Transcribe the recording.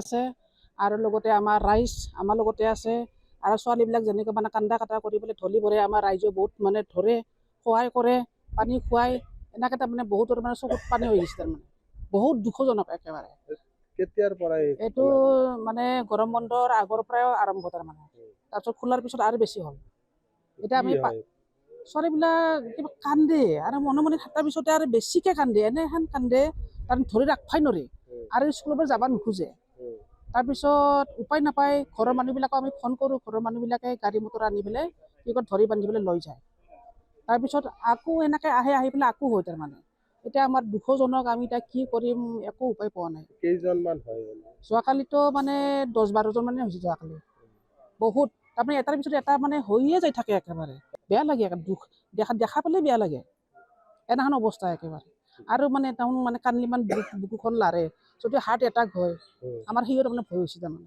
আছে আৰু লগতে আমাৰ ৰাইজ আমাৰ লগতে আছে আৰু ছোৱালীবিলাক যেনেকৈ মানে কান্দা কাটা কৰি পেলাই ঢলি পৰে আমাৰ ৰাইজে বহুত মানে ধৰে সহায় কৰে পানী খুৱাই এনেকৈ তাৰমানে বহুতৰ মানে চকুত পানী হৈ গৈছে তাৰমানে বহুত দুখজনক একেবাৰে কেতিয়াৰ পৰাই এইটো মানে গৰম বন্ধৰ আগৰ পৰাই আৰম্ভ তাৰমানে তাৰপিছত খোলাৰ পিছত আৰু বেছি হ'ল এতিয়া আমি ছোৱালীবিলাক কিবা কান্দে আৰু মনে মনে থকাৰ পিছতে আৰু বেছিকৈ কান্দে এনেহেন কান্দে তাৰমানে ধৰি ৰাখবাই নোৱাৰি আৰু স্কুলৰ পৰা যাব নোখোজে তাৰপিছত উপায় নাপায় ঘৰৰ মানুহবিলাকক আমি ফোন কৰোঁ ঘৰৰ মানুহবিলাকে গাড়ী মটৰ আনি পেলাই কি কয় ধৰি বান্ধি পেলাই লৈ যায় তাৰপিছত আকৌ এনেকৈ আহি পেলাই আকৌ হয় তাৰমানে এতিয়া আমাৰ দুখজনক আমি এতিয়া কি কৰিম একো উপায় পোৱা নাই কেইজনমান হয় যোৱাকালিতো মানে 10-12জন মানে হৈছে যোৱাকালি বহুত তাৰমানে এটাৰ পিছত এটা মানে হৈয়ে যাই থাকে একেবাৰে বেয়া লাগে দুখ দেখা পালে বেয়া লাগে এনেহেন অৱস্থা একেবাৰে আৰু মানে তেওঁ মানে কান্দি ইমান বুকুখন লাৰে যদি হাৰ্ট এটাক হয় আমাৰ সিও তাৰমানে ভয় হৈছে তাৰমানে